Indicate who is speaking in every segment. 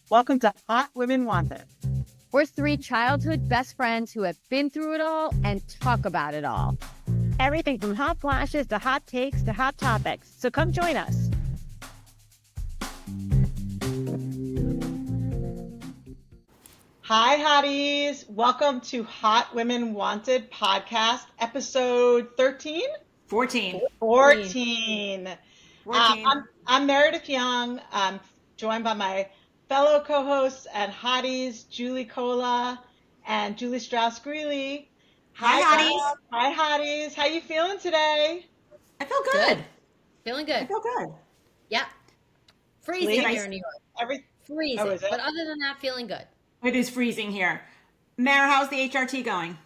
Speaker 1: Welcome to Hot Women Wanted.
Speaker 2: We're three childhood best friends who have been through it all and talk about it all.
Speaker 1: Everything from hot flashes to hot takes to hot topics. So come join us. Hi, Hotties. Welcome to Hot Women Wanted podcast, episode 13?
Speaker 3: 14.
Speaker 1: 14. I'm Meredith Young. I'm joined by my fellow co-hosts and Hotties, Juli Cola and Julie Strauss Greeley.
Speaker 3: Hi, Hotties.
Speaker 1: Hi, Hotties. How you feeling today?
Speaker 3: I feel good.
Speaker 2: Feeling good.
Speaker 3: I feel good.
Speaker 2: Yeah. Freezing here in New York. Freezing.
Speaker 1: Oh, is it?
Speaker 2: But other than that, feeling good.
Speaker 3: It is freezing here. Mara, how's the HRT going?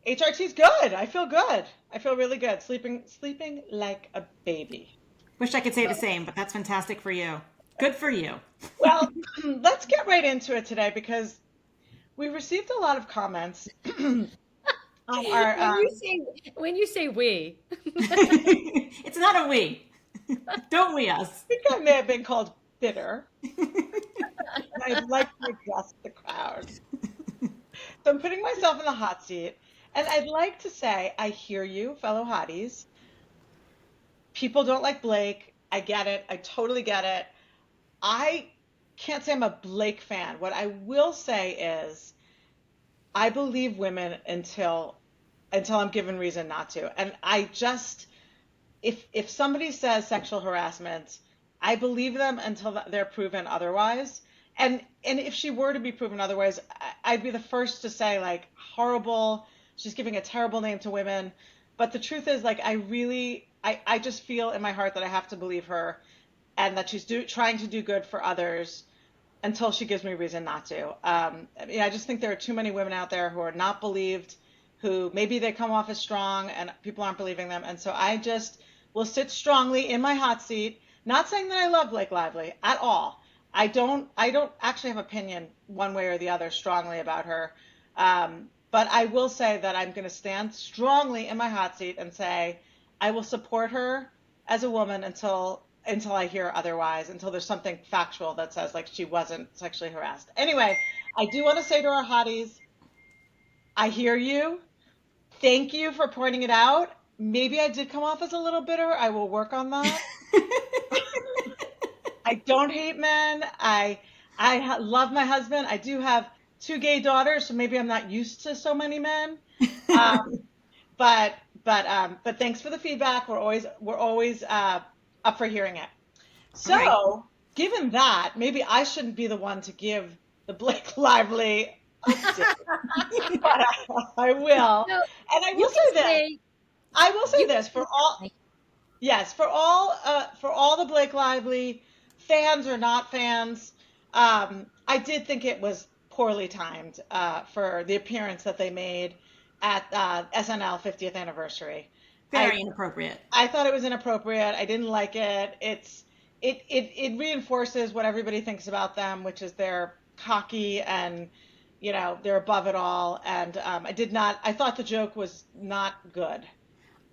Speaker 1: HRT's good. I feel good. I feel really good. Sleeping like a baby.
Speaker 3: Wish I could say the same, but that's fantastic for you. Good for you.
Speaker 1: Well, let's get right into it today because we received a lot of comments on our.
Speaker 2: When you say we,
Speaker 1: it's
Speaker 3: not a we. Don't we us?
Speaker 1: I think I may have been called bitter. I'd like to address the crowd. So I'm putting myself in the hot seat, and I'd like to say I hear you, fellow hotties. People don't like Blake. I get it. I totally get it. I can't say I'm a Blake fan. What I will say is I believe women until I'm given reason not to. And I just, if somebody says sexual harassment, I believe them until they're proven otherwise. And if she were to be proven otherwise, I'd be the first to say, like, horrible, she's giving a terrible name to women. But the truth is, like, I just feel in my heart that I have to believe her and that she's trying to do good for others until she gives me reason not to. I just think there are too many women out there who are not believed, who maybe they come off as strong and people aren't believing them. And so I just will sit strongly in my hot seat, not saying that I love Blake Lively at all. I don't actually have opinion one way or the other strongly about her. But I will say that I'm going to stand strongly in my hot seat and say I will support her as a woman until I hear otherwise, until there's something factual that says, like, she wasn't sexually harassed. Anyway, I do want to say to our hotties, I hear you. Thank you for pointing it out. Maybe I did come off as a little bitter. I will work on that. I don't hate men. I love my husband. I do have 2 gay daughters, so maybe I'm not used to so many men. But thanks for the feedback. We're always up for hearing it. So, right. Given that, maybe I shouldn't be the one to give the Blake Lively update, but I will. No, and I will say this. I will say this for all. Yes, for all the Blake Lively fans or not fans, I did think it was poorly timed for the appearance that they made at SNL 50th anniversary.
Speaker 3: Very inappropriate.
Speaker 1: I thought it was inappropriate. I didn't like it. It reinforces what everybody thinks about them, which is they're cocky and, they're above it all. And I thought the joke was not good.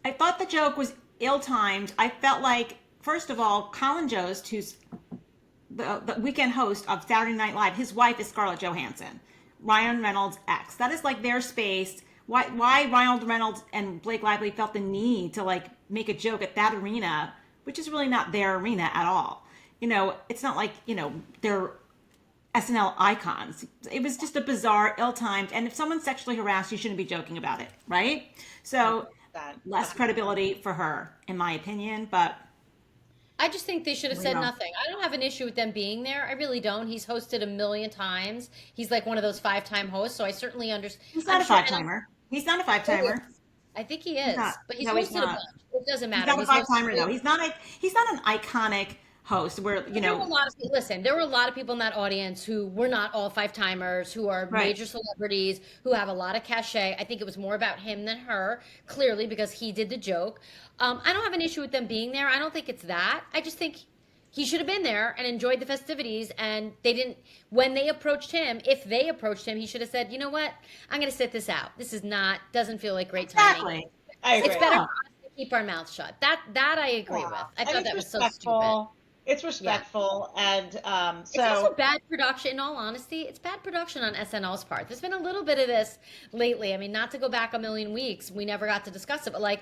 Speaker 3: I thought the joke was ill-timed. I felt like, first of all, Colin Jost, who's the weekend host of Saturday Night Live, his wife is Scarlett Johansson, Ryan Reynolds' ex. That is like their space. Why Ryan Reynolds and Blake Lively felt the need to, like, make a joke at that arena, which is really not their arena at all. It's not like, they're SNL icons. It was just a bizarre, ill-timed, and if someone's sexually harassed, you shouldn't be joking about it, right? So less credibility for her, in my opinion, but
Speaker 2: I just think they should have said nothing. I don't have an issue with them being there. I really don't. He's hosted 1,000,000 times. He's like one of those 5-time hosts, so I certainly understand.
Speaker 3: He's not a 5-timer. He's not a 5-timer.
Speaker 2: I think he is, but he's hosted a bunch. It doesn't matter.
Speaker 3: He's not a 5-timer, though. He's not an iconic host where,
Speaker 2: there were a lot of people in that audience who were not all 5-timers, who are major celebrities, who have a lot of cachet. I think it was more about him than her, clearly, because he did the joke. I don't have an issue with them being there. I don't think it's that. I just think he should have been there and enjoyed the festivities, and they didn't. When they approached him, if they approached him, he should have said, you know what, I'm going to sit this out. This doesn't feel like great timing.
Speaker 1: I agree.
Speaker 2: It's better for us to keep our mouths shut. That I agree with. I thought that was so stupid.
Speaker 1: It's
Speaker 2: Yeah.
Speaker 1: respectful, and
Speaker 2: It's also
Speaker 1: so
Speaker 2: bad production, in all honesty. It's bad production on SNL's part. There's been a little bit of this lately. I mean, not to go back a million weeks, we never got to discuss it, but like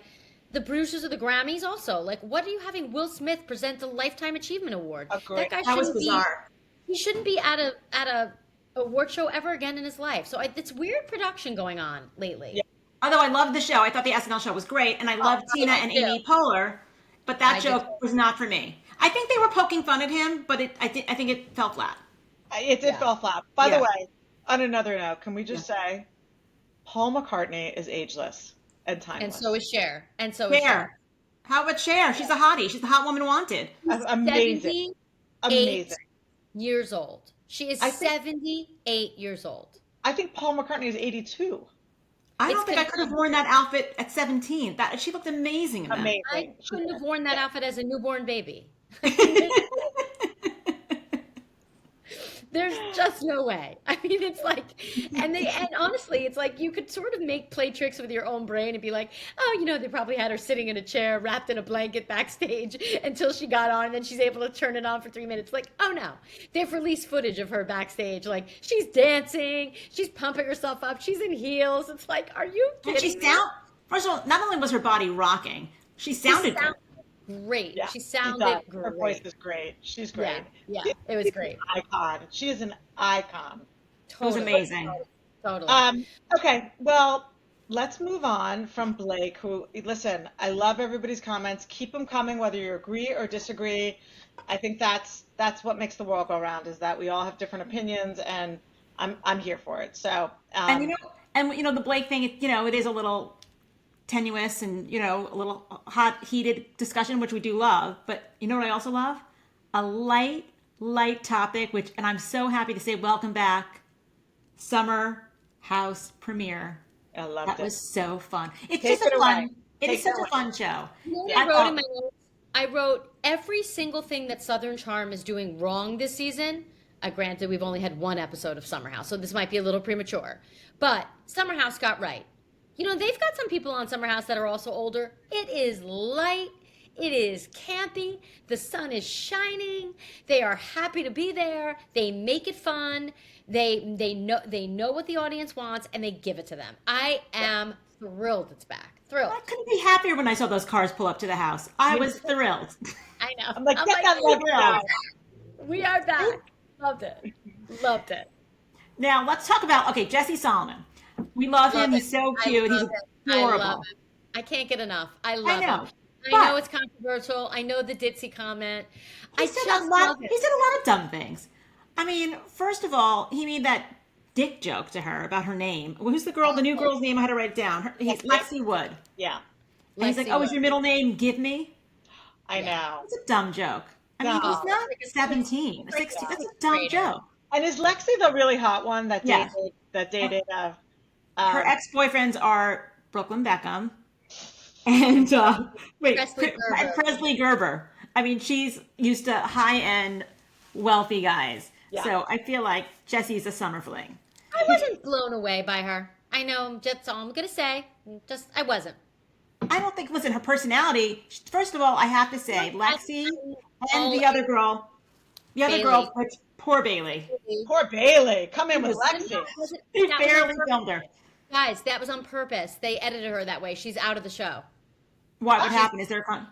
Speaker 2: the producers of the Grammys also, like, what are you having Will Smith present the Lifetime Achievement Award?
Speaker 1: agree.
Speaker 2: That guy
Speaker 3: That was
Speaker 2: shouldn't be,
Speaker 3: bizarre.
Speaker 2: he shouldn't be at a award show ever again in his life. So it's weird production going on
Speaker 1: Yeah,
Speaker 2: lately.
Speaker 3: Although I loved the show, I thought the SNL show was great, and I loved
Speaker 2: I
Speaker 3: Tina
Speaker 2: did
Speaker 3: and
Speaker 2: too.
Speaker 3: Amy Poehler, but that
Speaker 2: I did too.
Speaker 3: joke was not for me. I think they were poking fun at him, but I think it fell flat.
Speaker 1: it
Speaker 2: Yeah.
Speaker 1: fell flat. By the
Speaker 3: Yeah,
Speaker 1: way, on another note, can we
Speaker 3: yeah.
Speaker 1: just say Paul McCartney is ageless and
Speaker 2: And so
Speaker 1: timeless.
Speaker 2: is Cher. And so is Cher.
Speaker 3: Cher. How about Cher? She's a hottie. She's the hot woman wanted.
Speaker 1: Amazing,
Speaker 2: 78
Speaker 1: amazing.
Speaker 2: years old. She is
Speaker 1: I think
Speaker 2: 78 years old.
Speaker 1: I think Paul McCartney is 82.
Speaker 3: I
Speaker 2: It's
Speaker 3: don't think I could have worn that outfit at 17. That she looked amazing in that.
Speaker 2: I
Speaker 1: Amazing. She
Speaker 2: couldn't have
Speaker 1: did.
Speaker 2: worn that
Speaker 1: Yeah.
Speaker 2: outfit as a newborn baby. There's just no way. I mean, it's like, and honestly, it's like you could sort of play tricks with your own brain and be like, oh, they probably had her sitting in a chair, wrapped in a blanket backstage until she got on, and then she's able to turn it on for 3 minutes. Like, oh no, they've released footage of her backstage. Like, she's dancing, she's pumping herself up, she's in heels. It's like, are you
Speaker 3: And she
Speaker 2: kidding me?
Speaker 3: first of all, not only was her body rocking, she
Speaker 2: She
Speaker 3: sounded good.
Speaker 2: sounded great.
Speaker 1: Yeah,
Speaker 2: She
Speaker 1: she
Speaker 2: sounded
Speaker 1: does. Her voice
Speaker 2: great.
Speaker 1: is great. She's
Speaker 2: Yeah,
Speaker 1: great.
Speaker 2: yeah,
Speaker 1: She-
Speaker 2: it was
Speaker 1: She's an
Speaker 2: great.
Speaker 1: icon. She is an icon.
Speaker 3: It was
Speaker 2: Totally,
Speaker 3: amazing.
Speaker 2: totally.
Speaker 1: Okay, well, let's move on from Blake, who, listen, I love everybody's comments. Keep them coming, whether you agree or disagree. I think that's what makes the world go round, is that we all have different opinions, and I'm here for it. So,
Speaker 3: And the Blake thing, it is a little tenuous and a little hot, heated discussion, which we do love. But you know what I also love? A light topic, and I'm so happy to say, welcome back, Summer House premiere.
Speaker 1: I loved
Speaker 3: That
Speaker 1: it.
Speaker 3: was so fun. It's
Speaker 1: Take
Speaker 3: just a
Speaker 1: it
Speaker 3: fun.
Speaker 1: away.
Speaker 3: It is
Speaker 1: Take
Speaker 3: such
Speaker 1: it
Speaker 3: a
Speaker 1: away.
Speaker 3: fun show.
Speaker 2: You know what
Speaker 3: I
Speaker 2: I wrote
Speaker 3: thought-
Speaker 2: in my notes? I wrote every single thing that Southern Charm is doing wrong this season. Granted, we've only had one episode of Summer House, so this might be a little premature. But Summer House got right. They've got some people on Summer House that are also older. It is light. It is campy. The sun is shining. They are happy to be there. They make it fun. They know what the audience wants, and they give it to them. I am thrilled it's back. Thrilled.
Speaker 3: I couldn't be happier when I saw those cars pull up to the house. I was thrilled.
Speaker 2: I know.
Speaker 1: I'm like, get that lever out.
Speaker 2: We are back. Loved it. Loved it.
Speaker 3: Now let's talk about Jesse Solomon. We love him.
Speaker 2: Love
Speaker 3: He's
Speaker 2: it.
Speaker 3: so
Speaker 2: I
Speaker 3: cute. He's
Speaker 2: love it. I
Speaker 3: adorable.
Speaker 2: love it. I can't get enough. I love
Speaker 3: I know.
Speaker 2: him. I
Speaker 3: But
Speaker 2: know it's controversial. I know the ditzy comment. I
Speaker 3: he
Speaker 2: just
Speaker 3: said a lot.
Speaker 2: love
Speaker 3: He
Speaker 2: it.
Speaker 3: said a lot of dumb things. I mean, first of all, he made that dick joke to her about her name. Who's the girl? The new girl's name. I had to write it down. He's Lexi Wood.
Speaker 1: Yeah,
Speaker 3: And he's like,
Speaker 2: Lexi
Speaker 3: "Oh, is
Speaker 2: Wood.
Speaker 3: your middle name Give Me?"
Speaker 1: I know.
Speaker 3: It's a dumb joke. I mean,
Speaker 1: No.
Speaker 3: he's not
Speaker 2: Like a
Speaker 3: 17,
Speaker 2: like
Speaker 3: 16.
Speaker 2: a
Speaker 3: That's a dumb
Speaker 2: traitor.
Speaker 3: joke.
Speaker 1: And is Lexi the really hot one that
Speaker 3: Yes.
Speaker 1: dated
Speaker 3: Her
Speaker 1: um,
Speaker 3: ex-boyfriends are Brooklyn Beckham and
Speaker 2: Presley Gerber.
Speaker 3: Presley Gerber. I mean, she's used to high-end, wealthy guys.
Speaker 1: Yeah.
Speaker 3: So I feel like Jesse's a summer fling.
Speaker 2: I wasn't blown away by her. I know, that's all I'm going to say. I wasn't.
Speaker 3: I don't think, listen, her personality, first of all, I have to say, Lexi and the other girl,
Speaker 2: Bailey.
Speaker 3: which, poor Bailey.
Speaker 1: poor Bailey? Come in with
Speaker 3: was-
Speaker 1: Lexi.
Speaker 3: They
Speaker 2: That was
Speaker 3: barely
Speaker 2: on purpose.
Speaker 3: filmed her.
Speaker 2: Guys, that was on purpose. They edited her that way. She's out of the show.
Speaker 3: What happened? Is there a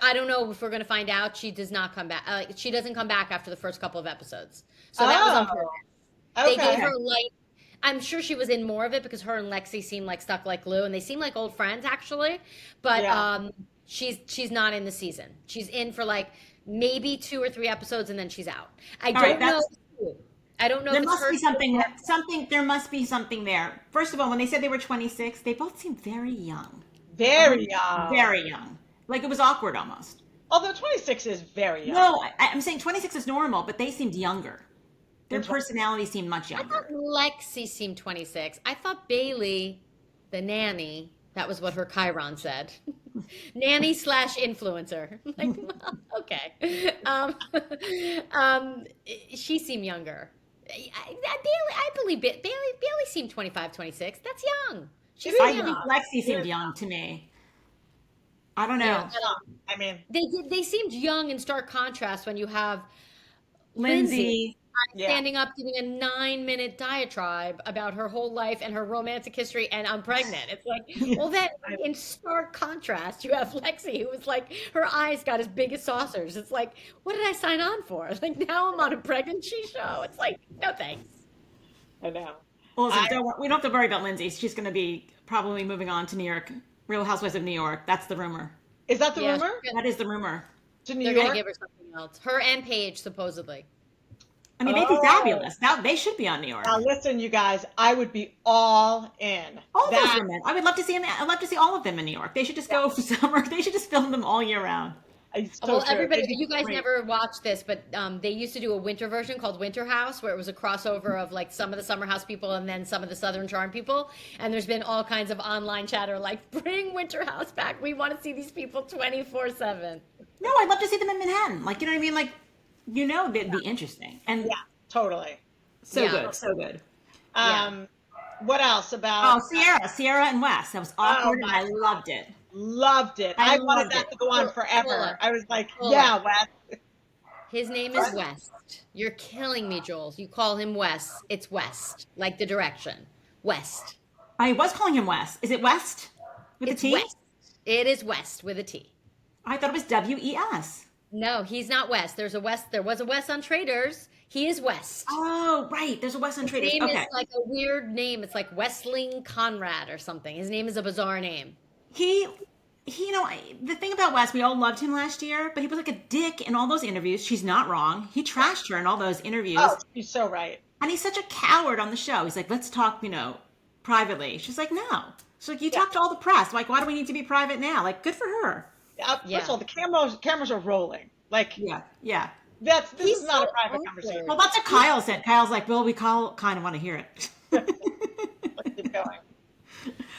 Speaker 2: I don't know if we're going to find out. She does not come back. She doesn't come back after the first couple of episodes. So that was on purpose. They
Speaker 1: Okay.
Speaker 2: gave her I'm sure she was in more of it because her and Lexi seem like stuck like glue, and they seem like old friends actually. But
Speaker 1: Yeah.
Speaker 2: she's not in the season. She's in for like maybe 2 or 3 episodes, and then she's out. I
Speaker 3: right,
Speaker 2: don't know. I don't know.
Speaker 3: There
Speaker 2: if
Speaker 3: must
Speaker 2: it's
Speaker 3: be
Speaker 2: her
Speaker 3: something. There must be something there. First of all, when they said they were 26, they both seemed very young.
Speaker 1: Very young.
Speaker 3: Very young. Like it was awkward almost.
Speaker 1: Although 26 is very young.
Speaker 3: No, I'm saying 26 is normal, but they seemed younger. Their
Speaker 1: Than
Speaker 3: personality seemed much
Speaker 2: I
Speaker 3: younger.
Speaker 2: thought Lexi seemed 26. I thought Bailey, the nanny, that was what her Chiron said. Nanny slash influencer. Like, well, okay. She seemed younger. I believe Bailey seemed 25, 26. That's young. She's
Speaker 1: It is
Speaker 3: I
Speaker 2: young.
Speaker 3: think Lexi seemed young to me. I don't
Speaker 2: Yeah.
Speaker 3: know.
Speaker 1: I mean,
Speaker 2: They seemed young in stark contrast when you have Lindsay
Speaker 3: Lindsay.
Speaker 1: yeah,
Speaker 2: standing up giving a 9-minute diatribe about her whole life and her romantic history and I'm pregnant. It's like, well, then
Speaker 1: I,
Speaker 2: in stark contrast, you have Lexi, who was like, her eyes got as big as saucers. It's like, what did I sign on for? Like, now I'm on a pregnancy show. It's like, no thanks.
Speaker 1: I know.
Speaker 3: Well, listen,
Speaker 1: I
Speaker 3: we don't have to worry about Lindsay. She's going to be probably moving on to New York, Real Housewives of New York. That's the rumor.
Speaker 1: is that the
Speaker 2: Yeah,
Speaker 1: rumor
Speaker 3: That is the rumor.
Speaker 1: to New
Speaker 2: they're gonna
Speaker 1: York?
Speaker 2: give her something else. Her and Paige, supposedly.
Speaker 3: I mean, they'd be
Speaker 1: Oh,
Speaker 3: fabulous. Now they should be on New
Speaker 1: now
Speaker 3: York.
Speaker 1: listen, you guys, I would be all in.
Speaker 3: All those
Speaker 1: That
Speaker 3: women. I would love to see them. I'd love to see all of them in New York. They should just go for summer. They should just film them all year round.
Speaker 1: is so
Speaker 2: Well,
Speaker 1: true.
Speaker 2: everybody,
Speaker 1: It'd be
Speaker 2: you guys
Speaker 1: great.
Speaker 2: never watched this, but they used to do a winter version called Winter House, where it was a crossover of like some of the Summer House people and then some of the Southern Charm people. And there's been all kinds of online chatter like, bring Winter House back. We want to see these people 24/7.
Speaker 3: No, I'd love to see them in Manhattan. Like, you know what I mean? Like, they'd be interesting. And
Speaker 1: Yeah, totally.
Speaker 3: so
Speaker 2: Yeah.
Speaker 3: good, so good.
Speaker 2: Yeah.
Speaker 1: What else about?
Speaker 3: Oh, Ciarra and Wes. That was awkward, and I loved it.
Speaker 1: Loved it.
Speaker 3: I
Speaker 1: I wanted
Speaker 3: loved
Speaker 1: that
Speaker 3: it.
Speaker 1: to go on
Speaker 2: Cola.
Speaker 1: forever. I was like,
Speaker 2: Cola.
Speaker 1: yeah, Wes.
Speaker 2: His name is West. You're killing me, Jules. You call him Wes. It's West, like the direction. West.
Speaker 3: I was calling him Wes. Is it West with
Speaker 2: It's
Speaker 3: a T?
Speaker 2: West. It is West with a T.
Speaker 3: I thought it was Wes.
Speaker 2: No, he's not West. There's a West. There was a West on Traders. He is West.
Speaker 3: Oh, right. There's a Wes on
Speaker 2: His
Speaker 3: Traders.
Speaker 2: name
Speaker 3: Okay.
Speaker 2: is like a weird name. It's like Westling Conrad or something. His name is a bizarre name.
Speaker 3: He, the thing about Wes, we all loved him last year, but he was like a dick in all those interviews. She's not wrong. He trashed her in all those interviews.
Speaker 1: Oh, she's so right.
Speaker 3: And he's such a coward on the show. He's like, let's talk, privately. She's like, no. She's like, you talk to all the press. Like, why do we need to be private now? Like, good for her.
Speaker 1: First of all, the cameras are rolling. Like,
Speaker 3: Yeah.
Speaker 1: this
Speaker 2: He's
Speaker 1: is not a
Speaker 2: so
Speaker 1: private
Speaker 2: awkward.
Speaker 1: conversation.
Speaker 3: Well, that's what Kyle said. Kyle's like, well, we kind of want to hear it.
Speaker 1: Let's keep going.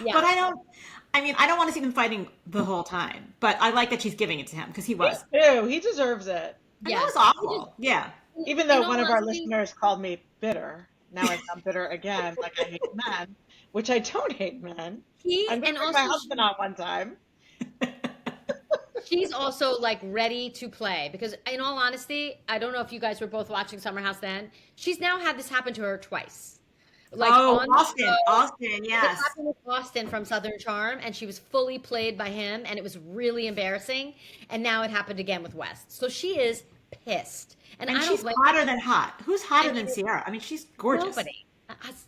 Speaker 2: Yeah.
Speaker 3: But I don't want to see them fighting the whole time. But I like that she's giving it to him because he was.
Speaker 1: Ew, he deserves it.
Speaker 3: And
Speaker 2: Yeah.
Speaker 3: that was awful. Yeah.
Speaker 1: Even though
Speaker 2: In
Speaker 1: one
Speaker 2: all
Speaker 1: of our
Speaker 2: honesty-
Speaker 1: listeners called me bitter. Now I sound bitter again, like I hate men, which I don't hate men.
Speaker 2: He
Speaker 1: I'm going
Speaker 2: and
Speaker 1: to bring my
Speaker 2: also
Speaker 1: husband on one time.
Speaker 2: she's also like ready to play because in all honesty, I don't know if you guys were both watching Summer House then. She's now had this happen to her twice. Like on the show,
Speaker 3: Austin,
Speaker 2: it
Speaker 3: yes.
Speaker 2: happened with Austin from Southern Charm, and she was fully played by him, and it was really embarrassing. And now it happened again with West. So she is pissed. And I don't
Speaker 3: she's
Speaker 2: blame
Speaker 3: hotter than hot. Who's hotter
Speaker 2: And
Speaker 3: than
Speaker 2: she-
Speaker 3: Ciarra? I mean, she's gorgeous.
Speaker 2: nobody.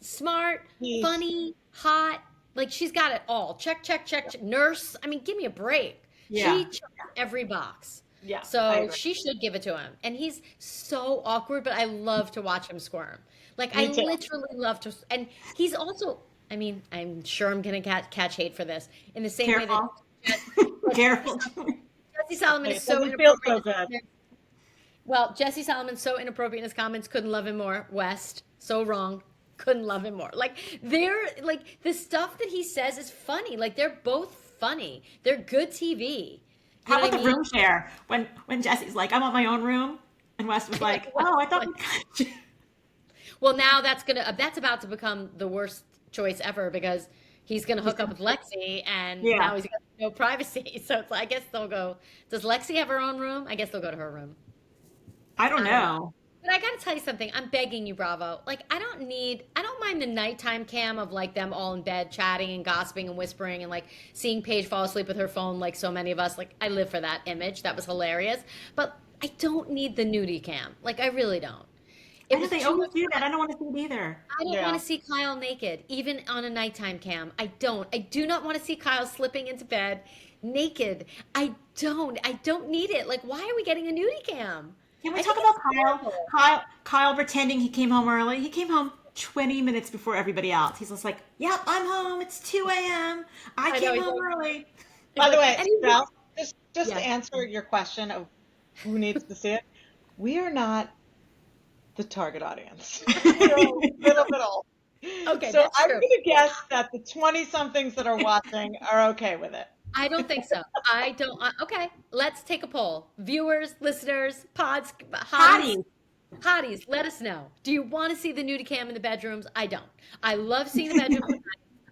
Speaker 2: Smart,
Speaker 1: He's-
Speaker 2: funny, hot. Like she's got it all. Check, check, check, check. Nurse. I mean, give me a break.
Speaker 3: Yeah.
Speaker 2: She checked every box.
Speaker 1: Yeah, I
Speaker 2: So
Speaker 1: agree.
Speaker 2: she should give it to him. And he's so awkward, but I love to watch him squirm. Like I
Speaker 1: Me too.
Speaker 2: literally love to. And he's also. I mean, I'm sure I'm gonna catch hate for this in the same way that
Speaker 3: Careful.
Speaker 2: Jesse Solomon is
Speaker 1: It
Speaker 2: so
Speaker 1: doesn't feel so
Speaker 2: inappropriate.
Speaker 1: good.
Speaker 2: Well, Jesse Solomon's so inappropriate in his comments. Couldn't love him more. West, so wrong. Couldn't love him more. Like they're like the stuff that he says is funny. Like they're both funny. They're good TV.
Speaker 3: How
Speaker 2: know what
Speaker 3: about
Speaker 2: I
Speaker 3: the
Speaker 2: mean?
Speaker 3: room share? When Jesse's like, I want my own room, and Wes was like, oh, I thought.
Speaker 2: Well, now that's about to become the worst choice ever because he's gonna hook up with Lexi, and
Speaker 3: Yeah.
Speaker 2: now he's got no privacy. So it's, I guess they'll go. Does Lexi have her own room? I guess they'll go to her room.
Speaker 3: I don't know.
Speaker 2: But I gotta tell you something. I'm begging you, Bravo. Like, I don't mind the nighttime cam of like them all in bed chatting and gossiping and whispering and like seeing Paige fall asleep with her phone like so many of us. Like, I live for that image. That was hilarious. But I don't need the nudie cam. Like, I really don't. It
Speaker 3: I know
Speaker 2: was
Speaker 3: they
Speaker 2: too
Speaker 3: always
Speaker 2: much.
Speaker 3: do that. I don't want to see it either.
Speaker 2: I don't
Speaker 1: Yeah.
Speaker 2: want to see Kyle naked, even on a nighttime cam. I don't. I do not want to see Kyle slipping into bed naked. I don't need it. Like, why are we getting a nudie cam?
Speaker 3: Can we
Speaker 2: I
Speaker 3: talk
Speaker 2: think
Speaker 3: about
Speaker 2: it's
Speaker 3: Kyle?
Speaker 2: horrible.
Speaker 3: Kyle pretending he came home early. He came home 20 minutes before everybody else. He's just like, yep, I'm home. It's 2 a.m. I
Speaker 2: know,
Speaker 3: came
Speaker 2: he's
Speaker 3: home
Speaker 2: like-
Speaker 3: early.
Speaker 1: By the way,
Speaker 2: And he-
Speaker 1: Ralph, just
Speaker 2: Yeah.
Speaker 1: to answer your question of who needs to see it, we are not the target audience. We're a little bit old.
Speaker 2: Okay,
Speaker 1: So
Speaker 2: that's
Speaker 1: I'm
Speaker 2: true.
Speaker 1: going to guess that the 20-somethings that are watching are okay with it.
Speaker 2: I don't think so. I don't. Okay, let's take a poll. Viewers, listeners, hotties, hotties, let us know. Do you want to see the nudie cam in the bedrooms? I don't. I love seeing the bedrooms.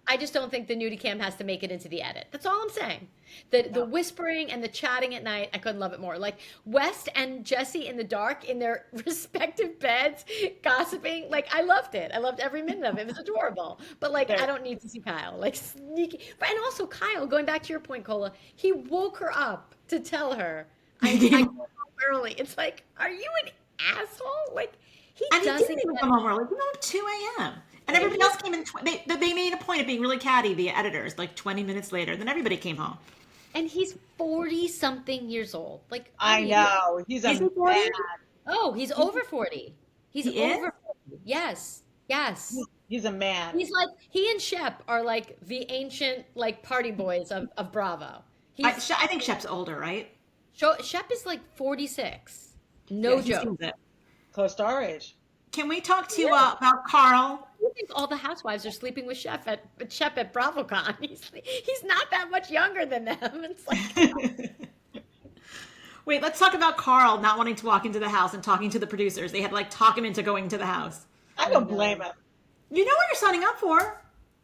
Speaker 2: I just don't think the nudie cam has to make it into the edit. That's all I'm saying. The whispering and the chatting at night, I couldn't love it more. Like West and Jesse in the dark in their respective beds, gossiping. Like I loved it. I loved every minute of it. It was adorable. But like I don't need to see Kyle. Like sneaky. And also Kyle, going back to your point, Cola, he woke her up to tell her I go home early. It's like, are you an asshole? Like he
Speaker 3: didn't even come home early. 2 a.m. And everybody else came in. They made a point of being really catty, the editors, like 20 minutes later. Then everybody came home.
Speaker 2: And he's 40-something years old. Like
Speaker 1: I know. He's a man.
Speaker 2: Oh, he's over 40. He's over 40. Yes. Yes.
Speaker 1: He's a man.
Speaker 2: He's like, he and Shep are like the ancient like party boys of Bravo.
Speaker 3: I think Shep's older, right?
Speaker 2: Shep is like 46. No joke.
Speaker 1: Close to our age.
Speaker 3: Can we talk to about Carl?
Speaker 2: I think all the housewives are sleeping with Shep at BravoCon. He's not that much younger than them. It's like
Speaker 3: Wait, let's talk about Carl not wanting to walk into the house and talking to the producers. They had to like talk him into going to the house.
Speaker 1: I don't blame him.
Speaker 3: You know what you're signing up for.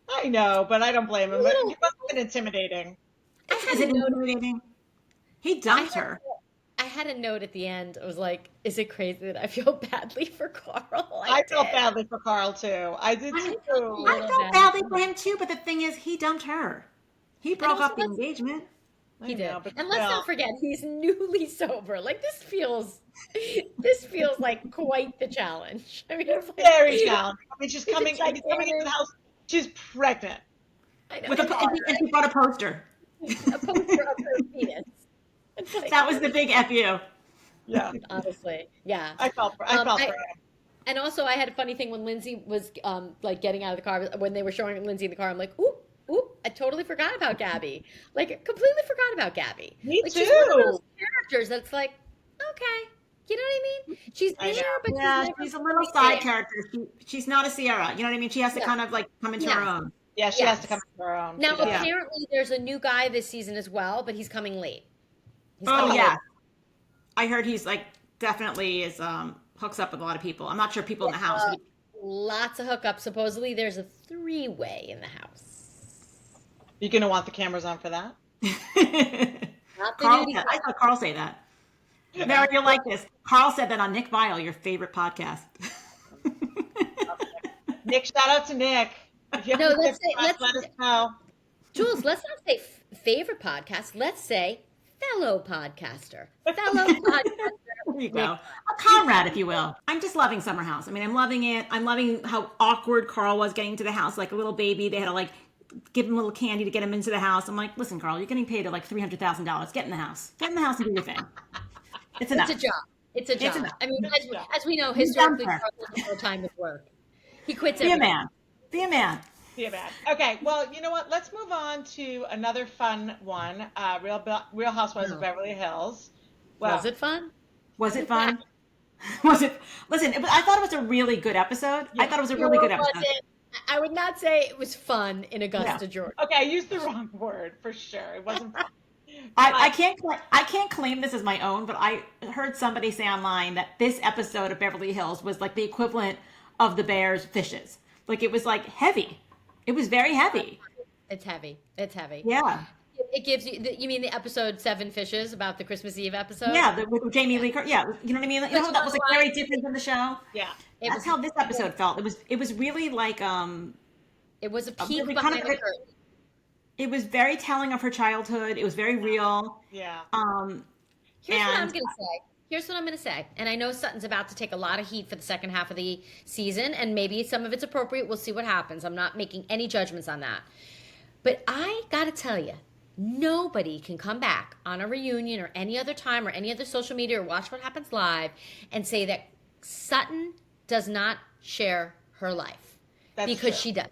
Speaker 1: I know, but I don't blame him. But he must have been intimidating.
Speaker 3: Is it intimidating? He dumped her.
Speaker 2: I had a note at the end. It was like, is it crazy that I feel badly for Carl?
Speaker 1: I felt badly for Carl too. I did too.
Speaker 3: I felt badly for him too, but the thing is, he dumped her. He broke up the engagement.
Speaker 2: He did. And let's not forget, he's newly sober. Like this feels like quite the challenge. I mean, it's like,
Speaker 1: very challenging. I mean, she's coming into the house. She's pregnant.
Speaker 2: I know.
Speaker 3: And she brought a poster.
Speaker 2: A poster of her penis.
Speaker 3: Like, that was the big FU.
Speaker 1: Yeah.
Speaker 2: Honestly. Yeah.
Speaker 1: I felt for him.
Speaker 2: And also I had a funny thing when Lindsay was like getting out of the car, when they were showing Lindsay in the car, I'm like, ooh, I totally forgot about Gabby. Like completely forgot about Gabby.
Speaker 1: Me
Speaker 2: like,
Speaker 1: too.
Speaker 2: She's one of those characters that's like, okay. You know what I mean? She's there, but
Speaker 3: she's a little side character. She's not a Ciarra. You know what I mean? She has to kind of like come into her own.
Speaker 1: Yeah, she has to come into her own.
Speaker 2: Now apparently there's a new guy this season as well, but he's coming late.
Speaker 3: I heard he's like definitely is hooks up with a lot of people. I'm not sure people in the house.
Speaker 2: Lots of hookups. Supposedly there's a 3-way in the house.
Speaker 1: You gonna want the cameras on for that?
Speaker 3: I saw Carl say that. Mary, you'll like this. Carl said that on Nick Viall, your favorite podcast.
Speaker 1: Nick, shout out to Nick. If you
Speaker 2: let us
Speaker 1: know.
Speaker 2: Jules, let's not say favorite podcast. Let's say fellow podcaster. Fellow podcaster.
Speaker 3: There you go. A comrade, if you will. I'm just loving Summer House. I mean, I'm loving it. I'm loving how awkward Carl was getting to the house like a little baby. They had to like give him a little candy to get him into the house. I'm like, listen, Carl, you're getting paid like $300,000. Get in the house. Get in the house and do your thing. It's enough.
Speaker 2: It's a job. It's a job.
Speaker 3: Enough.
Speaker 2: I mean, as we know, historically, Carl doesn't have time with work. He quits everything.
Speaker 3: Be a man.
Speaker 1: Okay, well, you know what? Let's move on to another fun one. Real Housewives of Beverly Hills. Well,
Speaker 2: was it fun?
Speaker 3: Was it fun? Was it? Listen, I thought it was a really good episode. Yeah. I thought it was a really good episode.
Speaker 2: I would not say it was fun in Augusta, Georgia.
Speaker 1: Okay, I used the wrong word for sure. It wasn't fun.
Speaker 3: I can't claim this as my own, but I heard somebody say online that this episode of Beverly Hills was like the equivalent of the Bears Fishes. Like it was like heavy. It was very heavy.
Speaker 2: It's heavy. It's heavy.
Speaker 3: Yeah.
Speaker 2: It gives you. You mean the episode 7 Fishes about the Christmas Eve episode?
Speaker 3: Yeah, with Jamie Lee Curtis. Yeah, you know what I mean. You know that was like very different than the show.
Speaker 1: Yeah,
Speaker 3: that's how this episode felt. It was really like
Speaker 2: It was a peek behind the curtain.
Speaker 3: It was very telling of her childhood. It was very real.
Speaker 1: Yeah.
Speaker 2: Here's what I'm going to say. And I know Sutton's about to take a lot of heat for the second half of the season, and maybe some of it's appropriate. We'll see what happens. I'm not making any judgments on that. But I got to tell you, nobody can come back on a reunion or any other time or any other social media or watch What Happens Live and say that Sutton does not share her life. Because she does.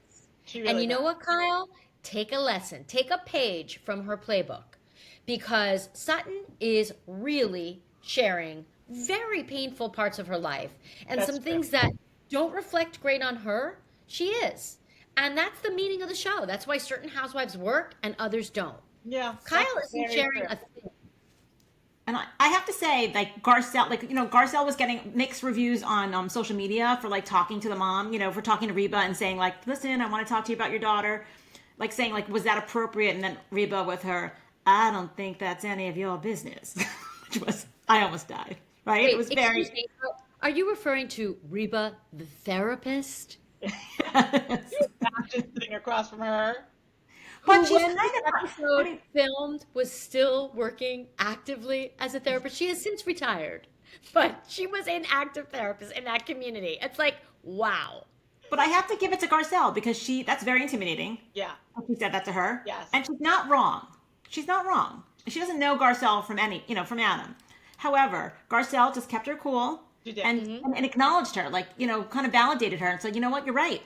Speaker 2: She really does. Know what, Kyle? Take a lesson. Take a page from her playbook. Because Sutton is really sharing very painful parts of her life. And some things that don't reflect great on her, she is. And that's the meaning of the show. That's why certain housewives work and others don't.
Speaker 1: Yeah.
Speaker 2: Kyle isn't sharing a thing.
Speaker 3: And I have to say, like Garcelle, Garcelle was getting mixed reviews on social media for like talking to the mom, for talking to Reba and saying like, listen, I want to talk to you about your daughter. like saying like, was that appropriate? And then Reba with her, I don't think that's any of your business, which was, I almost died. Right?
Speaker 2: Wait,
Speaker 3: It was very.
Speaker 2: excuse me, are you referring to Reba the therapist?
Speaker 3: Yes.
Speaker 1: Not just sitting across from her.
Speaker 3: But
Speaker 2: Who,
Speaker 3: she's
Speaker 2: when
Speaker 3: kind
Speaker 2: this
Speaker 3: of. I
Speaker 2: episode
Speaker 3: mean,
Speaker 2: filmed, was still working actively as a therapist. She has since retired, but she was an active therapist in that community. It's like, wow.
Speaker 3: but I have to give it to Garcelle because that's very intimidating.
Speaker 1: Yeah.
Speaker 3: He said that to her.
Speaker 1: Yes.
Speaker 3: And she's not wrong. She's not wrong. She doesn't know Garcelle from from Adam. However, Garcelle just kept her cool
Speaker 1: She did.
Speaker 3: and acknowledged her, like, kind of validated her and said, you know what, you're right.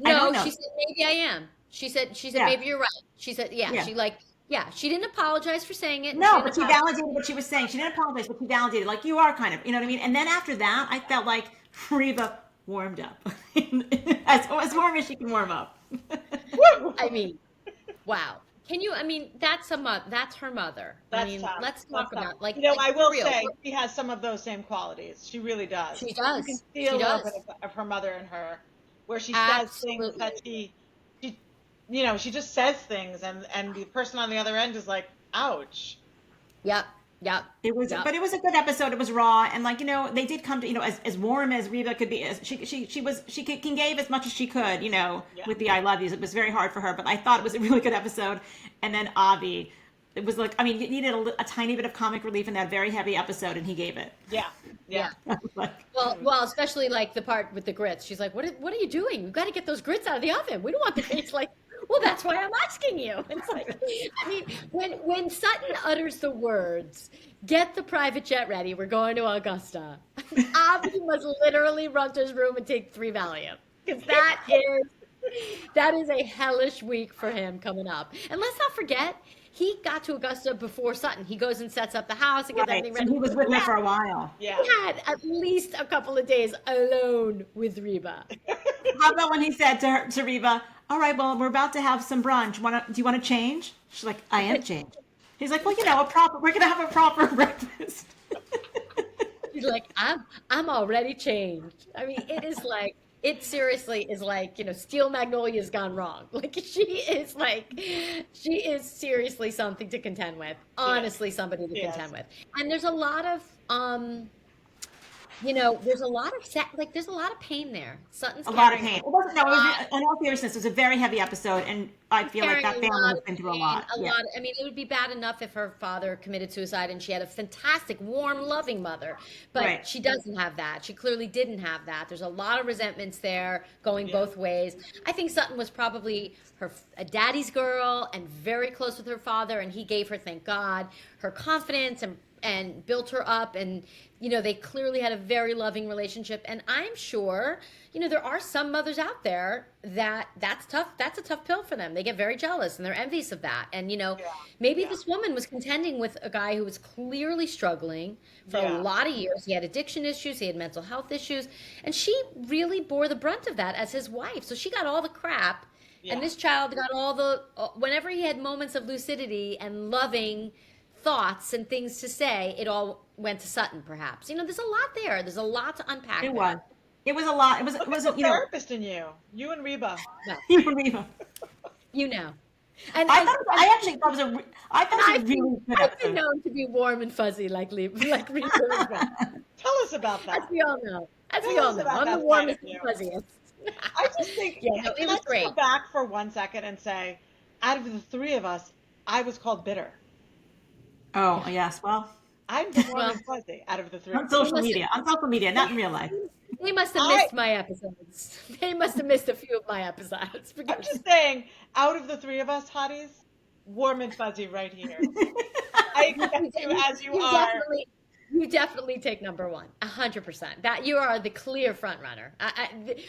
Speaker 3: I
Speaker 2: No,
Speaker 3: don't know.
Speaker 2: she said maybe I am. She said
Speaker 3: Yeah.
Speaker 2: maybe you're right. She said
Speaker 3: Yeah.
Speaker 2: she didn't apologize for saying it.
Speaker 3: No,
Speaker 2: She
Speaker 3: but
Speaker 2: didn't
Speaker 3: she
Speaker 2: apologize.
Speaker 3: validated what she was saying. She didn't apologize, but she validated, like, you are kind of, you know what I mean? And then after that, I felt like Reba warmed up. as warm as she can warm up.
Speaker 2: I mean, wow. Can you? I mean, that's her mother. I
Speaker 1: That's
Speaker 2: mean,
Speaker 1: tough.
Speaker 2: let's
Speaker 1: That's
Speaker 2: talk
Speaker 1: tough.
Speaker 2: about like
Speaker 1: I
Speaker 2: for
Speaker 1: will
Speaker 2: real.
Speaker 1: say she has some of those same qualities. She really does.
Speaker 2: She does.
Speaker 1: You can see
Speaker 2: She
Speaker 1: a little
Speaker 2: does.
Speaker 1: bit of her mother in her, where she says things
Speaker 2: Absolutely.
Speaker 1: that she just says things, and the person on the other end is like, ouch.
Speaker 2: Yep.
Speaker 3: It was,
Speaker 2: Yep.
Speaker 3: but it was a good episode. It was raw, and like they did come to as warm as Reba could be. As she gave as much as she could, with the I love yous. It was very hard for her, but I thought it was a really good episode. And then Avi, it was like, I mean, you needed a tiny bit of comic relief in that very heavy episode, and he gave it.
Speaker 1: Yeah.
Speaker 3: Like,
Speaker 2: Well, especially like the part with the grits. She's like, "What are you doing? You got to get those grits out of the oven. We don't want the grits." Like, well, that's why I'm asking you. It's like, I mean, when Sutton utters the words, "Get the private jet ready. We're going to Augusta," Avi must literally run to his room and take 3 Valium because that is a hellish week for him coming up. And let's not forget, he got to Augusta before Sutton. He goes and sets up the house and gets
Speaker 3: right.
Speaker 2: everything
Speaker 3: So
Speaker 2: ready.
Speaker 3: he was with her for a while.
Speaker 1: Yeah.
Speaker 2: He had at least a couple of days alone with Reba.
Speaker 3: How about when he said to Reba, "All right, well, we're about to have some brunch. Do you want to change?" She's like, "I am changed." He's like, "Well, we're gonna have a proper breakfast."
Speaker 2: He's like, I'm already changed. I mean, it seriously is like, Steel Magnolia's gone wrong. Like she is seriously something to contend with. Honestly, somebody to contend with. And there's a lot of there's a lot of pain there. Sutton's
Speaker 3: A lot of
Speaker 2: carrying
Speaker 3: pain. It wasn't. No, it was, in all seriousness, it was a very heavy episode, and I feel like that
Speaker 2: carrying
Speaker 3: family
Speaker 2: a
Speaker 3: has
Speaker 2: lot
Speaker 3: been
Speaker 2: of
Speaker 3: through a
Speaker 2: pain,
Speaker 3: lot.
Speaker 2: a lot. I mean, it would be bad enough if her father committed suicide and she had a fantastic, warm, loving mother, but
Speaker 3: Right.
Speaker 2: she doesn't have that. She clearly didn't have that. There's a lot of resentments there going both ways. I think Sutton was probably a daddy's girl and very close with her father, and he gave her, thank God, her confidence and built her up, and they clearly had a very loving relationship. And I'm sure there are some mothers out there that's tough. That's a tough pill for them. They get very jealous and they're envious of that. And maybe this woman was contending with a guy who was clearly struggling for a lot of years. He had addiction issues, he had mental health issues, and she really bore the brunt of that as his wife. So she got all the crap. And this child got whenever he had moments of lucidity and loving thoughts and things to say, it all went to Sutton, perhaps. There's a lot there. There's a lot to unpack.
Speaker 3: It
Speaker 2: there.
Speaker 3: was. It was a lot. It was.
Speaker 1: Look
Speaker 3: It was.
Speaker 1: at the therapist in you and Reba.
Speaker 2: Well,
Speaker 3: Reba.
Speaker 2: And
Speaker 3: I actually thought it was a really good
Speaker 2: I've been
Speaker 3: episode.
Speaker 2: known to be warm and fuzzy like Reba as well.
Speaker 1: Tell us about that.
Speaker 2: As we all know.
Speaker 1: Tell us about
Speaker 2: I'm
Speaker 1: that
Speaker 2: the warmest
Speaker 1: side
Speaker 2: and
Speaker 1: of you.
Speaker 2: fuzziest.
Speaker 1: I just think,
Speaker 2: Yeah, no, it
Speaker 1: can
Speaker 2: was
Speaker 1: I just
Speaker 2: great.
Speaker 1: go back for 1 second and say, out of the 3 of us, I was called bitter.
Speaker 3: Oh yes. Well,
Speaker 1: I'm the warm and fuzzy out of the 3 of
Speaker 3: on
Speaker 1: us.
Speaker 3: social media, not in real life.
Speaker 2: They must have missed my episodes. They must have missed a few of my episodes.
Speaker 1: I'm
Speaker 2: Because
Speaker 1: just saying, out of the 3 of us, Hotties, warm and fuzzy right here. I accept you as you are.
Speaker 2: You definitely take number 1, 100%. That you are the clear front runner.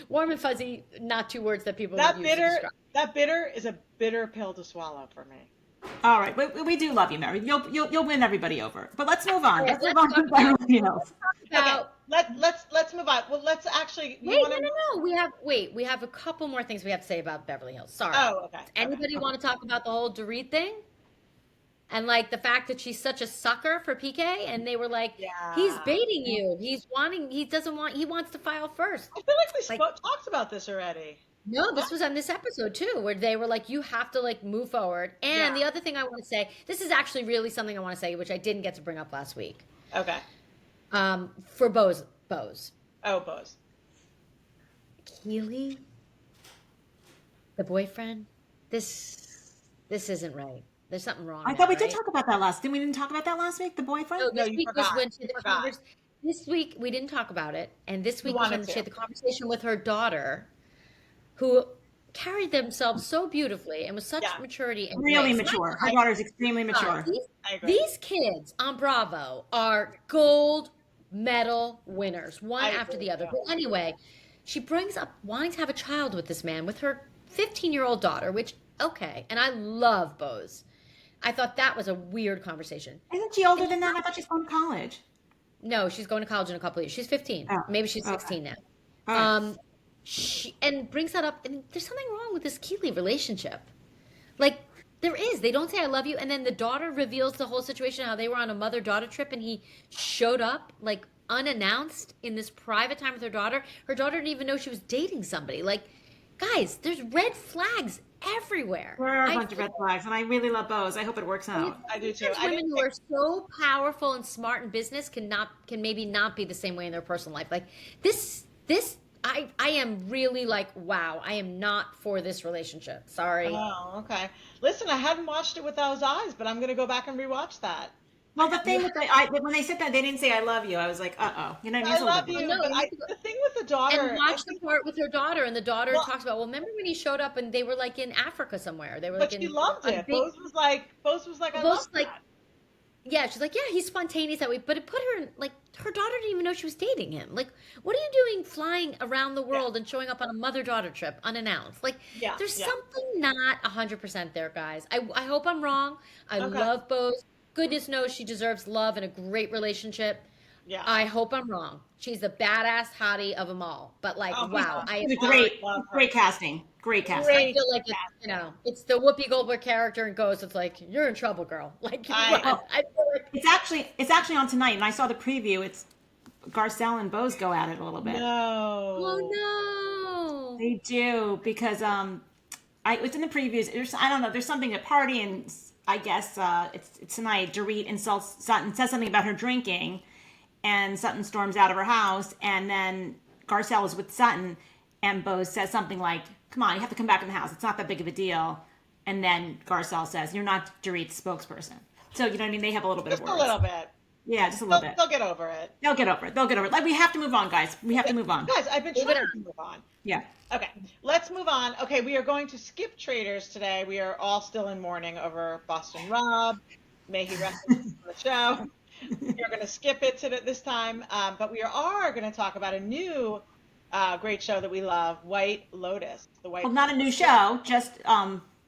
Speaker 2: Warm and fuzzy, not 2 words that people would use to describe.
Speaker 1: That bitter is a bitter pill to swallow for me.
Speaker 3: All right, we do love you, Mary. You'll win everybody over. But let's move on.
Speaker 2: Yeah,
Speaker 3: Let's move
Speaker 2: let's
Speaker 3: on to
Speaker 2: talk about-
Speaker 3: Beverly Hills.
Speaker 1: Okay, let's move on. Well, let's actually.
Speaker 2: Wait, no. We have a couple more things we have to say about Beverly Hills. Sorry.
Speaker 1: Oh, okay.
Speaker 2: Does anybody want to talk about the whole Dorit thing? And like the fact that she's such a sucker for PK, and they were like, he's baiting you. He wants to file first.
Speaker 1: I feel like we talked about this already.
Speaker 2: No, this was on this episode too, where they were like, you have to like move forward. And
Speaker 1: Yeah.
Speaker 2: the other thing I want to say, this is actually really something I want to say, which I didn't get to bring up last week.
Speaker 1: Okay.
Speaker 2: For Bose.
Speaker 1: Oh, Bose.
Speaker 2: Keely, the boyfriend, this isn't right. There's something wrong
Speaker 3: I
Speaker 2: there,
Speaker 3: thought we did
Speaker 2: right?
Speaker 3: talk about that last. Didn't we didn't talk about that last week? The boyfriend?
Speaker 2: No,
Speaker 1: No,
Speaker 2: this
Speaker 1: you
Speaker 2: week was
Speaker 1: forgot.
Speaker 2: when she
Speaker 1: You
Speaker 2: had the
Speaker 1: forgot.
Speaker 2: This week we didn't talk about it, and this
Speaker 1: You
Speaker 2: week was
Speaker 1: wanted
Speaker 2: when she
Speaker 1: to.
Speaker 2: had the conversation with her daughter, who carried themselves so beautifully and with such
Speaker 1: Yeah.
Speaker 2: maturity and
Speaker 3: Really
Speaker 2: grace.
Speaker 3: mature. Her daughter's extremely
Speaker 2: God,
Speaker 3: mature.
Speaker 1: I agree.
Speaker 2: these kids on Bravo are gold medal winners, one
Speaker 1: I
Speaker 2: after
Speaker 1: agree,
Speaker 2: the other.
Speaker 1: yeah.
Speaker 2: But anyway, she brings up wanting to have a child with this man, with her 15-year-old daughter, which, okay, and I love Bose. I thought that was a weird conversation.
Speaker 3: Isn't she older than that? I thought she's going to college.
Speaker 2: No, she's going to college in a couple of years. She's 15.
Speaker 3: Oh,
Speaker 2: Maybe she's
Speaker 3: okay.
Speaker 2: 16 now.
Speaker 3: All right.
Speaker 2: She and brings that up, and there's something wrong with this Keeley relationship. Like, there is. They don't say I love you, and then the daughter reveals the whole situation, how they were on a mother-daughter trip, and he showed up, like, unannounced in this private time with her daughter. Her daughter didn't even know she was dating somebody. Like, guys, there's red flags everywhere.
Speaker 3: There are a bunch of red flags, and I really love Bose. I hope it works out.
Speaker 1: I do too.
Speaker 2: Sometimes
Speaker 1: I
Speaker 2: women
Speaker 1: didn't
Speaker 2: who are so powerful and smart in business can maybe not be the same way in their personal life. Like this I am really like, wow, I am not for this relationship. Sorry.
Speaker 1: Oh, okay. Listen, I hadn't watched it with those eyes, but I'm gonna go back and rewatch that.
Speaker 3: Well, the thing with when they said that, they didn't say "I love you." I was like, "Uh-oh," you know.
Speaker 1: I love you,
Speaker 2: No,
Speaker 1: but the thing with the daughter,
Speaker 2: And watch the part with her daughter, and the daughter
Speaker 1: Well-
Speaker 2: talks about, well, remember when he showed up and they were like in Africa somewhere? They were
Speaker 1: but
Speaker 2: like
Speaker 1: she
Speaker 2: in
Speaker 1: loved
Speaker 2: a
Speaker 1: it.
Speaker 2: big-
Speaker 1: Bose was like, I
Speaker 2: Bose,
Speaker 1: love
Speaker 2: like,
Speaker 1: that.
Speaker 2: Yeah, she's like, yeah, he's spontaneous that way. But it put her in, like, her daughter didn't even know she was dating him. Like, what are you doing flying around the world and showing up on a mother-daughter trip unannounced? Like,
Speaker 1: Yeah,
Speaker 2: there's
Speaker 1: yeah.
Speaker 2: something not 100% there, guys. I hope I'm wrong. I
Speaker 1: Okay.
Speaker 2: love Bose. Goodness knows she deserves love and a great relationship.
Speaker 1: Yeah.
Speaker 2: I hope I'm wrong. She's the badass hottie of them all. But, like,
Speaker 1: Oh,
Speaker 2: wow. I
Speaker 3: It was
Speaker 2: am
Speaker 3: great,
Speaker 1: love her.
Speaker 3: great casting, great casting.
Speaker 1: Great.
Speaker 2: I feel like it's, it's the Whoopi Goldberg character and goes, it's like, you're in trouble, girl. Like,
Speaker 1: I-
Speaker 2: run. I feel like
Speaker 3: It's actually on tonight, and I saw the preview. It's Garcelle and Bose go at it a little bit.
Speaker 1: No.
Speaker 2: oh no.
Speaker 3: They do because it's in the previews. I don't know. There's something at party, and I guess it's tonight. Dorit insults Sutton, says something about her drinking, and Sutton storms out of her house, and then Garcelle is with Sutton, and Bose says something like, "Come on, you have to come back in the house. It's not that big of a deal." And then Garcelle says, "You're not Dorit's spokesperson." So you know what I mean? They have a little bit
Speaker 1: Just
Speaker 3: of
Speaker 1: a
Speaker 3: words.
Speaker 1: little bit.
Speaker 3: Yeah, just a little bit.
Speaker 1: They'll get over it.
Speaker 3: They'll get over it. They'll get over it. Like we have to move on, guys. We have to move on.
Speaker 1: Guys, I've been
Speaker 2: Move it
Speaker 1: trying
Speaker 2: on.
Speaker 1: to move on.
Speaker 3: Yeah.
Speaker 1: Okay, let's move on. Okay, we are going to skip traders today. We are all still in mourning over Boston Rob. May he rest in peace on the show. We are going to skip it this time, but we are going to talk about a new great show that we love, White Lotus. The White
Speaker 3: Well, not a new show, just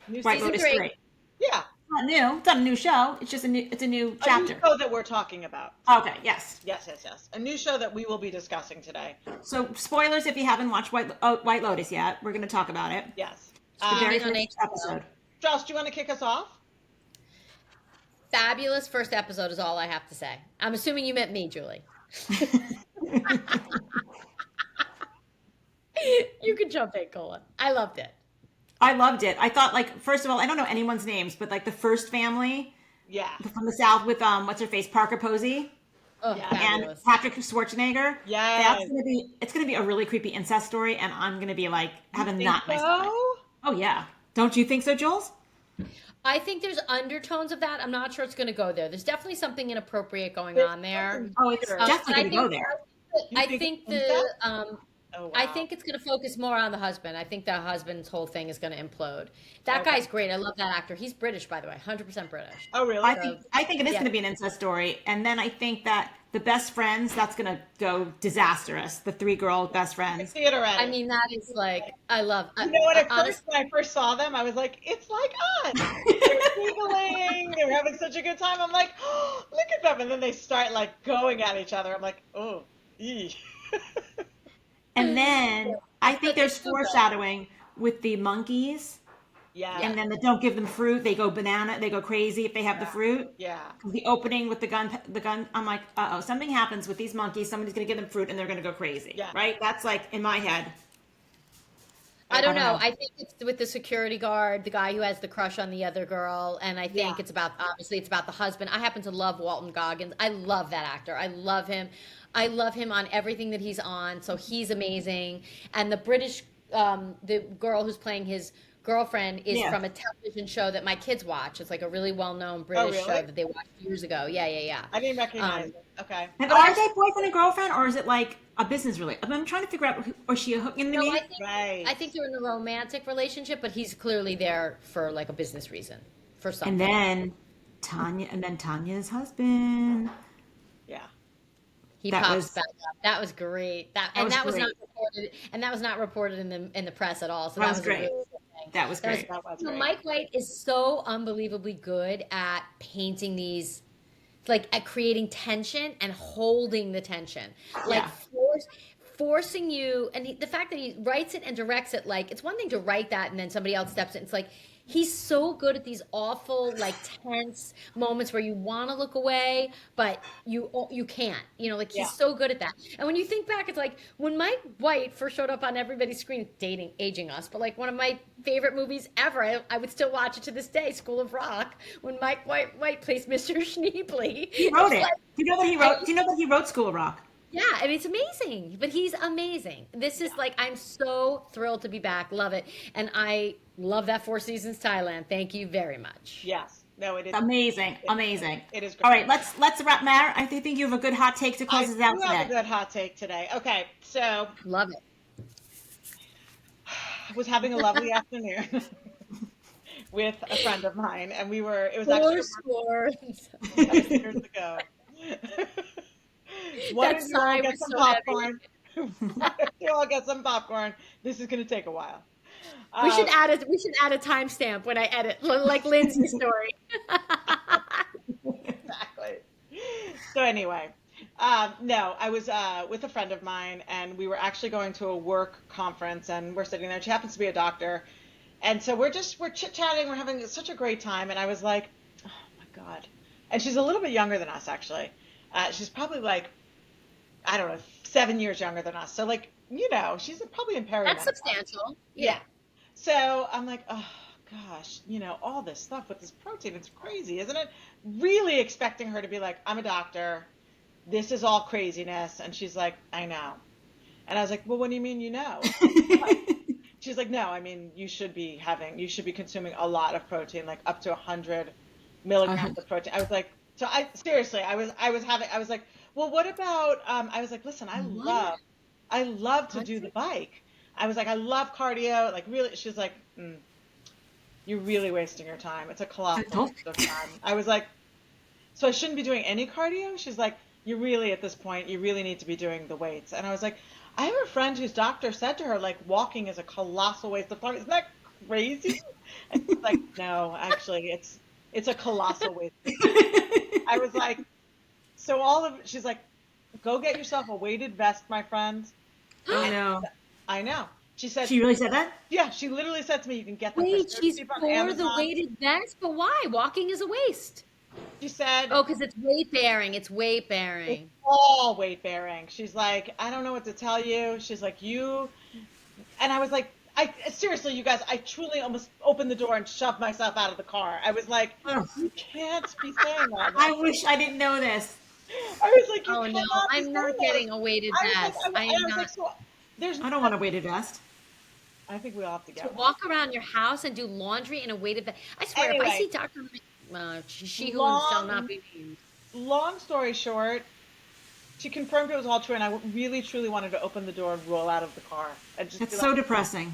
Speaker 1: New
Speaker 3: White
Speaker 1: season
Speaker 3: Lotus
Speaker 2: 3.
Speaker 3: 3.
Speaker 1: Yeah,
Speaker 3: Not new. It's not a new show. It's just a new
Speaker 1: a new
Speaker 3: chapter.
Speaker 1: show that we're talking about.
Speaker 3: Okay, yes.
Speaker 1: Yes. A new show that we will be discussing today.
Speaker 3: So spoilers if you haven't watched White Lotus yet. We're going to talk about it.
Speaker 1: Yes.
Speaker 3: The very
Speaker 2: on
Speaker 3: first
Speaker 2: HBO.
Speaker 3: episode.
Speaker 1: Josh, do you want to kick us off?
Speaker 2: Fabulous first episode is all I have to say. I'm assuming you meant me, Julie. You can jump in, Cola. I loved it.
Speaker 3: I loved it. I thought, like, first of all, I don't know anyone's names, but like the first family
Speaker 1: Yeah.
Speaker 3: from the South with what's her face, Parker Posey
Speaker 2: Oh,
Speaker 1: Yeah.
Speaker 3: and
Speaker 2: fabulous.
Speaker 3: Patrick Schwarzenegger.
Speaker 1: Yes.
Speaker 3: It's gonna be a really creepy incest story, and I'm gonna be like having
Speaker 1: Think
Speaker 3: not my stomach.
Speaker 1: so?
Speaker 3: Oh yeah. Don't you think so, Jules?
Speaker 2: I think there's undertones of that. I'm not sure it's going to go there. There's definitely something inappropriate going on there.
Speaker 3: Oh, it's
Speaker 1: Sure.
Speaker 3: definitely
Speaker 2: But
Speaker 3: gonna go there.
Speaker 1: You
Speaker 2: I
Speaker 1: think
Speaker 2: think
Speaker 1: it's incest? Oh, wow.
Speaker 2: I think it's going to focus more on the husband. I think the husband's whole thing is going to implode. That
Speaker 1: Okay.
Speaker 2: guy's great. I love that actor. He's British, by the way, 100% British.
Speaker 1: Oh, really?
Speaker 3: I think it is
Speaker 2: Yeah.
Speaker 3: going to be an incest story, and then I think that the best friends, that's going to go disastrous. The 3 girl best
Speaker 1: I
Speaker 3: friends.
Speaker 1: see it already.
Speaker 2: I mean, that is like, I love.
Speaker 1: You know what? At
Speaker 2: honest-
Speaker 1: first, when I first saw them, I was like, "It's like us." They're giggling. They're having such a good time. I'm like, oh, "Look at them!" And then they start like going at each other. I'm like, "Oh, ee."
Speaker 3: And then I think
Speaker 2: But
Speaker 3: there's
Speaker 2: it's so good.
Speaker 3: foreshadowing with the monkeys,
Speaker 1: Yeah.
Speaker 3: and then the don't give them fruit. They go banana. They go crazy if they have the fruit.
Speaker 1: Yeah.
Speaker 3: The opening with the gun. I'm like, uh-oh, something happens with these monkeys. Somebody's going to give them fruit, and they're going to go crazy.
Speaker 1: Yeah.
Speaker 3: Right? That's like in my head.
Speaker 2: I don't
Speaker 3: don't
Speaker 2: know.
Speaker 3: know.
Speaker 2: I think it's with the security guard, the guy who has the crush on the other girl, and I
Speaker 1: Yeah.
Speaker 2: think it's about obviously it's about the husband. I happen to love Walton Goggins. I love that actor. I love him. I love him on everything that he's on. So he's amazing. And the British, the girl who's playing his girlfriend is
Speaker 3: Yeah.
Speaker 2: from a television show that my kids watch. It's like a really well-known
Speaker 1: Oh,
Speaker 2: British show
Speaker 1: really?
Speaker 2: that they watched years ago. Yeah, yeah, yeah.
Speaker 1: I didn't recognize
Speaker 2: Um,
Speaker 1: it. Okay.
Speaker 3: And
Speaker 2: but
Speaker 3: are
Speaker 2: I
Speaker 3: they boyfriend and girlfriend, or is it like a business relationship? I'm trying to figure out, or is she a hook into
Speaker 2: no,
Speaker 3: me?
Speaker 1: Right.
Speaker 2: I think they're in a romantic relationship, but he's clearly there for like a business reason, for
Speaker 3: And
Speaker 2: something.
Speaker 3: then Tanya's husband.
Speaker 1: Yeah.
Speaker 2: He
Speaker 3: That
Speaker 2: pops
Speaker 3: was
Speaker 2: back up. That was great.
Speaker 3: that was
Speaker 2: That was not
Speaker 3: great.
Speaker 2: reported, and that was not reported in the press at all. So
Speaker 3: That
Speaker 2: that
Speaker 3: was
Speaker 2: was a
Speaker 3: great.
Speaker 2: really good thing.
Speaker 3: That was
Speaker 2: That was,
Speaker 3: great.
Speaker 1: That was
Speaker 2: you know,
Speaker 1: great.
Speaker 2: Mike White is so unbelievably good at painting these, like at creating tension and holding the tension, like
Speaker 3: Yeah.
Speaker 2: forcing you. And the fact that he writes it and directs it, like it's one thing to write that and then somebody else steps in. It's like he's so good at these awful, like tense moments where you want to look away, but you can't. You know, like
Speaker 1: Yeah.
Speaker 2: he's so good at that. And when you think back, it's like when Mike White first showed up on everybody's screen, aging us, but like one of my favorite movies ever. I would still watch it to this day, School of Rock, when Mike White plays Mr. Schneebly.
Speaker 3: He wrote
Speaker 2: It's
Speaker 3: it.
Speaker 2: like,
Speaker 3: Do you know that he wrote? Do you know that he wrote School of Rock?
Speaker 2: yeah, I mean, it's amazing, but he's amazing. This is like, I'm so thrilled to be back. Love it. And I love that Four Seasons Thailand. Thank you very much.
Speaker 1: Yes. No, it is.
Speaker 3: Amazing, amazing.
Speaker 1: It is great.
Speaker 3: All right, let's wrap, Mara. I think you have a good hot take to close us out
Speaker 1: do have a
Speaker 3: today.
Speaker 1: good hot take today. Okay, so
Speaker 2: Love it.
Speaker 1: I was having a lovely afternoon with a friend of mine, and it was
Speaker 2: Four
Speaker 1: actually
Speaker 2: scores.
Speaker 1: that was years ago. Why
Speaker 2: That
Speaker 1: don't you all
Speaker 2: sigh
Speaker 1: get
Speaker 2: was
Speaker 1: some
Speaker 2: so heavy.
Speaker 1: popcorn? Why don't you all get some popcorn? This is going to take a while.
Speaker 2: We should add a timestamp when I edit, like Lindsay's story.
Speaker 1: Exactly. So anyway, no, I was with a friend of mine, and we were actually going to a work conference, and we're sitting there. She happens to be a doctor, and so we're chit chatting. We're having such a great time, and I was like, oh my God. And she's a little bit younger than us, actually. She's probably like, I don't know, 7 years younger than us. So like, she's probably in perimenopause.
Speaker 2: That's substantial.
Speaker 1: Yeah. So I'm like, oh gosh, all this stuff with this protein, it's crazy, isn't it? Really expecting her to be like, I'm a doctor. This is all craziness. And she's like, I know. And I was like, well, what do you mean you know? She's like, no, I mean, you should be consuming a lot of protein, like up to 100 milligrams of protein. I was like, I was like, well, what about, I was like, listen, I love to do the bike. I was like, I love cardio. Like really, she's like, you're really wasting your time. It's a colossal waste of time. I was like, so I shouldn't be doing any cardio? She's like, you really, at this point, you really need to be doing the weights. And I was like, I have a friend whose doctor said to her, like, walking is a colossal waste of time. Isn't that crazy? And she's like, no, actually, it's a colossal waste of time. I was like, she's like, go get yourself a weighted vest, my friend.
Speaker 3: I know.
Speaker 1: I know. She said.
Speaker 3: She really said that?
Speaker 1: Yeah, she literally said to me, you can get them
Speaker 2: Wait,
Speaker 1: for
Speaker 2: she's
Speaker 1: cheap on
Speaker 2: for the
Speaker 1: Amazon.
Speaker 2: weighted vest, but why? Walking is a waste.
Speaker 1: She said.
Speaker 2: Oh, because it's weight bearing. It's weight
Speaker 1: It's
Speaker 2: bearing.
Speaker 1: all weight bearing. She's like, I don't know what to tell you. She's like, and I was like, seriously, you guys, I truly almost opened the door and shoved myself out of the car. I was like, you can't be saying that.
Speaker 3: I wish I didn't know this.
Speaker 1: I was like,
Speaker 2: Oh no, I'm not getting a weighted vest. I am not.
Speaker 3: I don't want a weighted vest.
Speaker 1: I think we all have to get
Speaker 2: To
Speaker 1: one.
Speaker 2: walk around your house and do laundry in a weighted vest. I swear, if I
Speaker 1: Anyway.
Speaker 2: see Dr. She who shall not be named.
Speaker 1: Long story short, she confirmed it was all true, and I really, truly wanted to open the door and roll out of the car. And just
Speaker 3: That's
Speaker 1: be
Speaker 3: so
Speaker 1: like,
Speaker 3: depressing.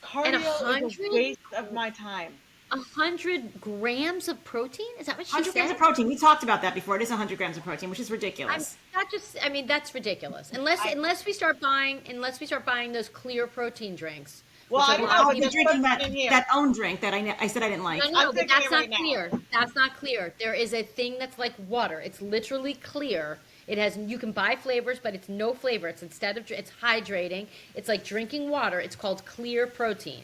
Speaker 1: cardio is
Speaker 2: 100?
Speaker 1: a waste of my time.
Speaker 2: 100 grams of protein? Is that what she
Speaker 3: 100
Speaker 2: said?
Speaker 3: grams of protein. We talked about that before. It is 100 grams of protein, which is
Speaker 2: I'm
Speaker 3: ridiculous.
Speaker 2: not just. I mean, that's ridiculous. Unless we start buying those clear protein drinks.
Speaker 1: Well, I
Speaker 2: which
Speaker 1: don't
Speaker 2: are-
Speaker 1: know.
Speaker 3: Oh,
Speaker 1: but
Speaker 3: you're
Speaker 1: there's
Speaker 3: drinking
Speaker 1: protein in here.
Speaker 3: that own drink that I said I didn't like.
Speaker 2: No,
Speaker 1: I'm
Speaker 2: but
Speaker 1: thinking
Speaker 2: that's
Speaker 1: it
Speaker 2: not
Speaker 1: right now.
Speaker 2: clear. That's not clear. There is a thing that's like water. It's literally clear. You can buy flavors, but it's no flavor. It's it's hydrating. It's like drinking water. It's called clear protein,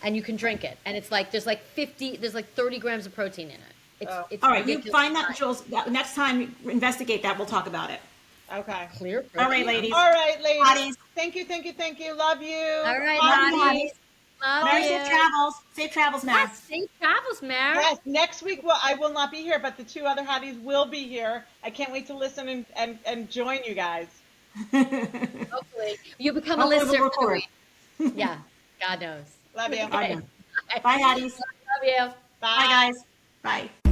Speaker 2: and you can drink it. And it's like there's like 30 grams of protein in it. It's
Speaker 3: All right, you
Speaker 2: ridiculous.
Speaker 3: find that, Jules. Next time, investigate that. We'll talk about it.
Speaker 1: Okay.
Speaker 2: Clear protein.
Speaker 3: All right, ladies.
Speaker 1: All right, ladies.
Speaker 3: Hotties.
Speaker 1: Thank you. Love you.
Speaker 2: All right,
Speaker 3: Love you,
Speaker 2: Hotties. Love
Speaker 3: Mary,
Speaker 2: you.
Speaker 3: safe travels. Safe travels, Mary.
Speaker 2: Yes, safe travels, Mary.
Speaker 1: Yes, next week I will not be here, but the two other hotties will be here. I can't wait to listen and join you guys.
Speaker 2: Hopefully, you become a
Speaker 3: Hopefully we'll
Speaker 2: listener for the
Speaker 3: record.
Speaker 2: week. Yeah, God knows.
Speaker 1: Love you.
Speaker 3: I
Speaker 2: Okay.
Speaker 3: know. Bye, Hotties.
Speaker 2: Love you.
Speaker 3: Bye,
Speaker 1: Bye.
Speaker 3: guys. Bye.